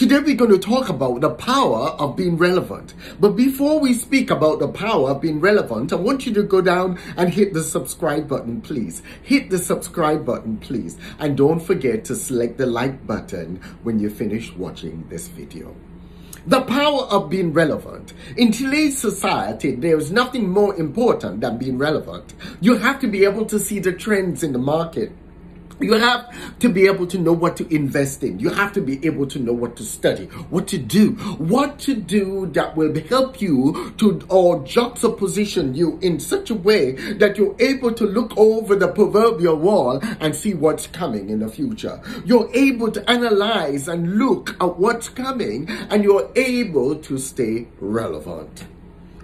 Today we're going to talk about the power of being relevant. But before we speak about the power of being relevant, I want you to go down and hit the subscribe button, please. Hit the subscribe button, please. And don't forget to select the like button when you finish watching this video. The power of being relevant. In today's society, there is nothing more important than being relevant. You have to be able to see the trends in the market. You have to be able to know what to invest in. You have to be able to know what to study, what to do that will help you to or juxtaposition you in such a way that you're able to look over the proverbial wall and see what's coming in the future. You're able to analyze and look at what's coming, and you're able to stay relevant.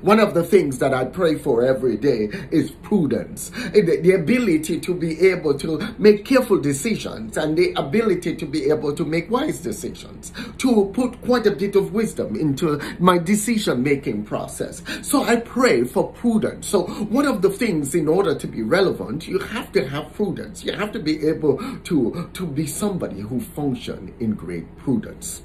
One of the things that I pray for every day is prudence, the ability to be able to make careful decisions and the ability to be able to make wise decisions, to put quite a bit of wisdom into my decision-making process. So I pray for prudence. So one of the things, in order to be relevant, you have to have prudence. You have to be able to be somebody who functions in great prudence.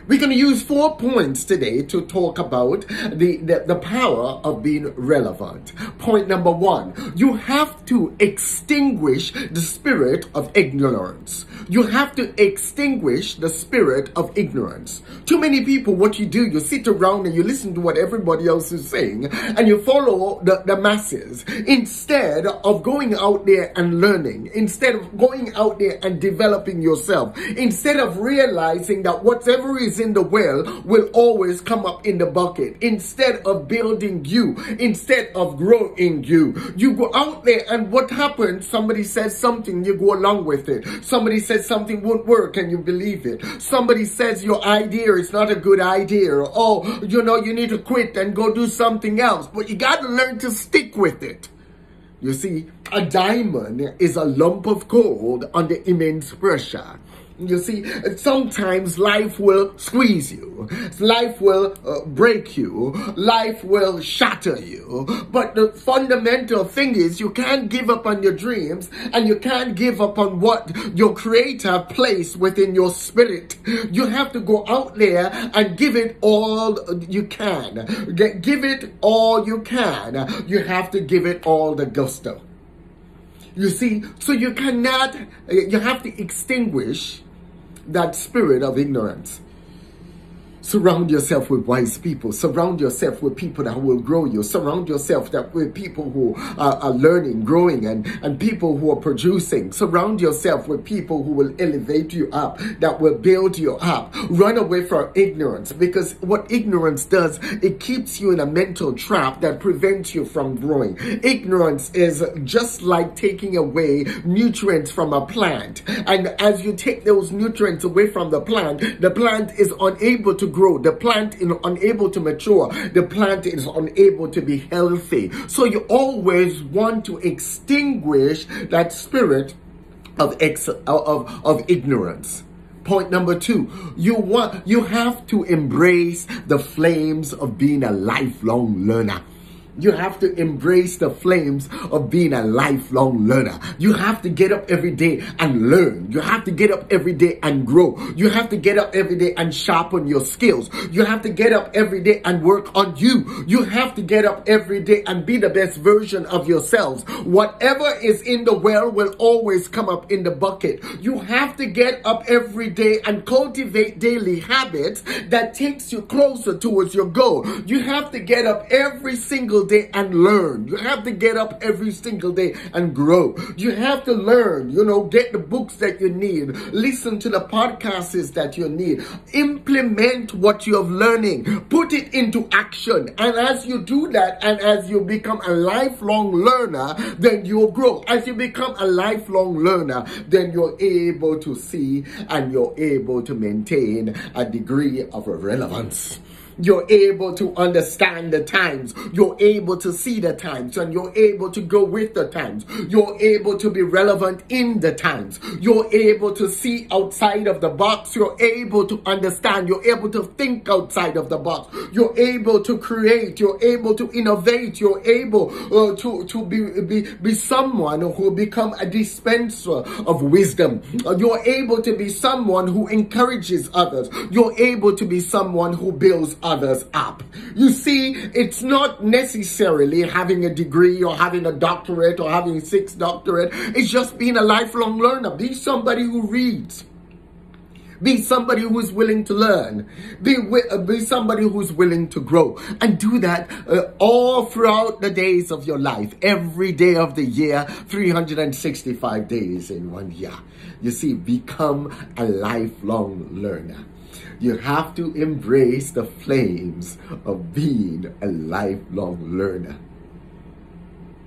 We're going to use 4 points today to talk about the power of being relevant. Point number 1, you have to extinguish the spirit of ignorance. You have to extinguish the spirit of ignorance. Too many people, what you do, you sit around and you listen to what everybody else is saying and you follow the masses instead of going out there and learning, instead of going out there and developing yourself, instead of realizing that whatever is in the well will always come up in the bucket. Instead of building you, instead of growing you, you go out there and what happens? Somebody says something, you go along with it. Somebody says something won't work and you believe it. Somebody says your idea is not a good idea. Oh, you need to quit and go do something else. But you got to learn to stick with it. You see, a diamond is a lump of gold under immense pressure. You see, sometimes life will squeeze you. Life will break you. Life will shatter you. But the fundamental thing is you can't give up on your dreams and you can't give up on what your Creator placed within your spirit. You have to go out there and give it all you can. Give it all you can. You have to give it all the gusto. You see, so you have to extinguish that spirit of ignorance. Surround yourself with wise people. Surround yourself with people that will grow you. Surround yourself with people who are learning, growing, and people who are producing. Surround yourself with people who will elevate you up, that will build you up. Run away from ignorance, because what ignorance does, it keeps you in a mental trap that prevents you from growing. Ignorance is just like taking away nutrients from a plant. And as you take those nutrients away from the plant is unable to grow. The plant is unable to mature. The plant is unable to be healthy. So you always want to extinguish that spirit of ignorance. Point number 2, you have to embrace the flames of being a lifelong learner. You have to embrace the flames of being a lifelong learner. You have to get up every day and learn. You have to get up every day and grow. You have to get up every day and sharpen your skills. You have to get up every day and work on you. You have to get up every day and be the best version of yourselves. Whatever is in the well will always come up in the bucket. You have to get up every day and cultivate daily habits that takes you closer towards your goal. You have to get up every single day and learn. You have to get up every single day and grow. You have to learn, get the books that you need. Listen to the podcasts that you need. Implement what you're learning. Put it into action. And as you do that, and as you become a lifelong learner, then you'll grow. As you become a lifelong learner, then you're able to see and you're able to maintain a degree of relevance. You're able to understand the times. You're able to see the times, and you're able to go with the times. You're able to be relevant in the times. You're able to see outside of the box. You're able to understand. You're able to think outside of the box. You're able to create. You're able to innovate. You're able to be someone who will become a dispenser of wisdom. You're able to be someone who encourages others. You're able to be someone who builds others up. You see, it's not necessarily having a degree or having a doctorate or having 6 doctorates. It's just being a lifelong learner. Be somebody who reads. Be somebody who is willing to learn. Be somebody who's willing to grow. And do that all throughout the days of your life. Every day of the year, 365 days in 1 year. You see, become a lifelong learner. You have to embrace the flames of being a lifelong learner.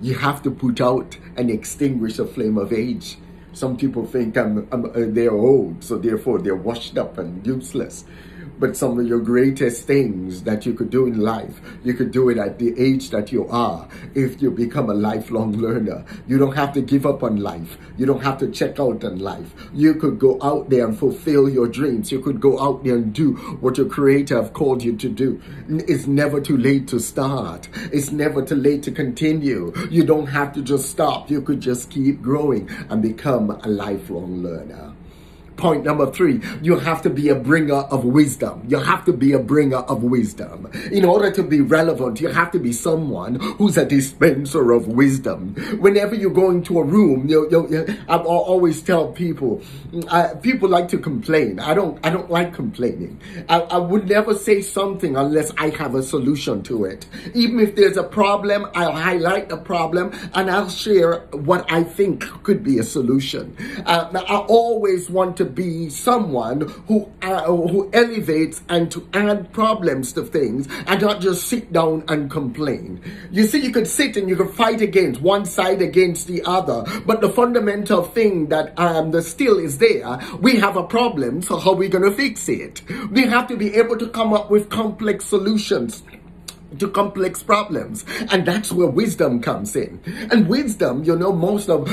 You have to put out and extinguish the flame of age. Some people think they're old, so therefore they're washed up and useless. But some of your greatest things that you could do in life, you could do it at the age that you are if you become a lifelong learner. You don't have to give up on life. You don't have to check out on life. You could go out there and fulfill your dreams. You could go out there and do what your Creator have called you to do. It's never too late to start. It's never too late to continue. You don't have to just stop. You could just keep growing and become a lifelong learner. Point number 3, you have to be a bringer of wisdom. You have to be a bringer of wisdom. In order to be relevant, you have to be someone who's a dispenser of wisdom. Whenever you go into a room, I always tell people, people like to complain. I don't like complaining. I would never say something unless I have a solution to it. Even if there's a problem, I'll highlight the problem and I'll share what I think could be a solution. I always want to be someone who elevates and to add problems to things and not just sit down and complain. You see, you could sit and you could fight against one side against the other, but the fundamental thing that still is there, we have a problem, so how are we going to fix it? We have to be able to come up with complex solutions to complex problems, and that's where wisdom comes in. And wisdom, most of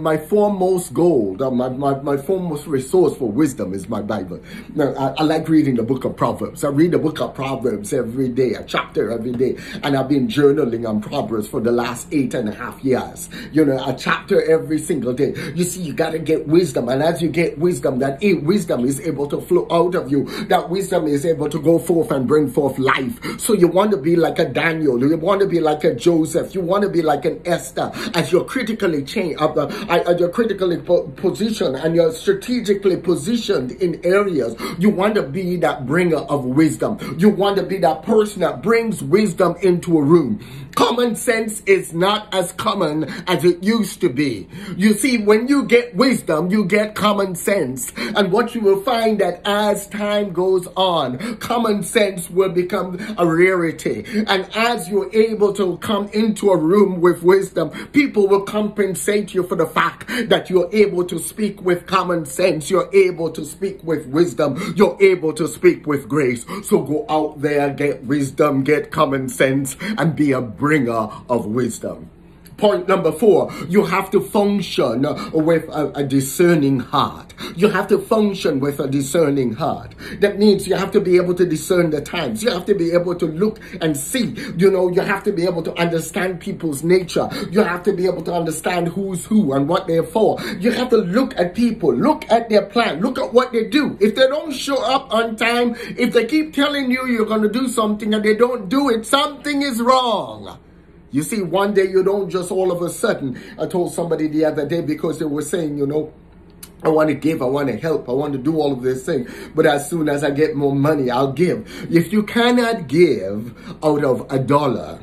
my foremost goal, my foremost resource for wisdom is my Bible. Now, I like reading the book of Proverbs. I read the book of Proverbs every day, a chapter every day, and I've been journaling on Proverbs for the last 8.5 years. A chapter every single day. You see, you got to get wisdom, and as you get wisdom, that wisdom is able to flow out of you. That wisdom is able to go forth and bring forth life. So you want to be like a Daniel, you want to be like a Joseph, you want to be like an Esther, as you're critically you're critically positioned and you're strategically positioned in areas. You want to be that bringer of wisdom. You want to be that person that brings wisdom into a room. Common sense is not as common as it used to be. You see, when you get wisdom, you get common sense. And what you will find that as time goes on, common sense will become a rarity. And as you're able to come into a room with wisdom, people will compensate you for the fact that you're able to speak with common sense. You're able to speak with wisdom. You're able to speak with grace. So go out there, get wisdom, get common sense, and be a bringer of wisdom. Point number 4, you have to function with a discerning heart. You have to function with a discerning heart. That means you have to be able to discern the times. You have to be able to look and see. You have to be able to understand people's nature. You have to be able to understand who's who and what they're for. You have to look at people, look at their plan, look at what they do. If they don't show up on time, if they keep telling you you're going to do something and they don't do it, something is wrong. You see, one day you don't just all of a sudden. I told somebody the other day because they were saying, I want to give, I want to help, I want to do all of this thing. But as soon as I get more money, I'll give. If you cannot give out of $1,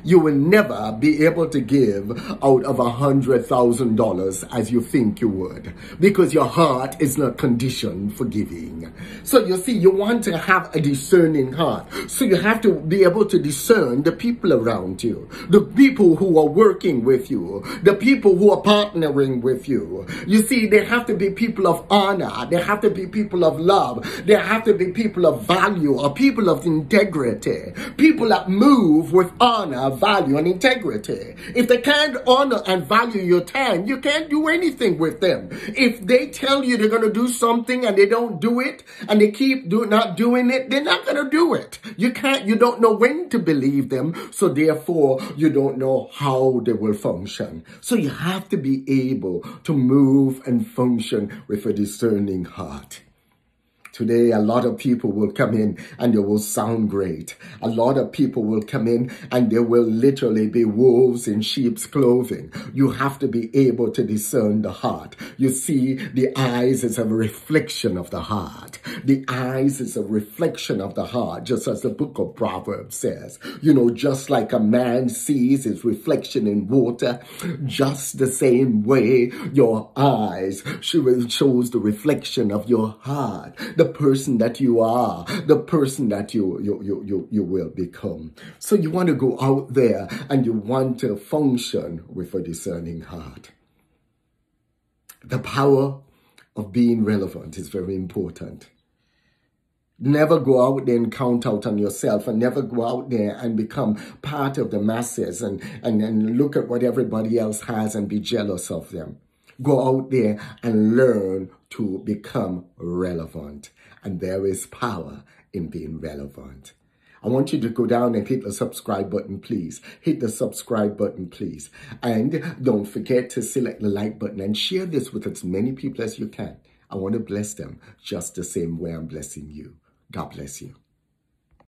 You will never be able to give out of $100,000 as you think you would, because your heart is not conditioned for giving. So you see, you want to have a discerning heart. So you have to be able to discern the people around you, the people who are working with you, the people who are partnering with you. You see, they have to be people of honor. They have to be people of love. They have to be people of value or people of integrity. People that move with honor, value, and integrity. If they can't honor and value your time, you can't do anything with them. If they tell you they're going to do something and they don't do it, and they keep not doing it, they're not going to do it. You don't know when to believe them, so therefore you don't know how they will function. So you have to be able to move and function with a discerning heart. Today, a lot of people will come in and they will sound great. A lot of people will come in and they will literally be wolves in sheep's clothing. You have to be able to discern the heart. You see, the eyes is a reflection of the heart. The eyes is a reflection of the heart, just as the book of Proverbs says. You know, just like a man sees his reflection in water, just the same way your eyes shows the reflection of your heart. The person that you are, the person that you will become. So you want to go out there and you want to function with a discerning heart. The power of being relevant is very important. Never go out there and count out on yourself, and never go out there and become part of the masses and look at what everybody else has and be jealous of them. Go out there and learn to become relevant. And there is power in being relevant. I want you to go down and hit the subscribe button, please. Hit the subscribe button, please. And don't forget to select the like button and share this with as many people as you can. I want to bless them just the same way I'm blessing you. God bless you.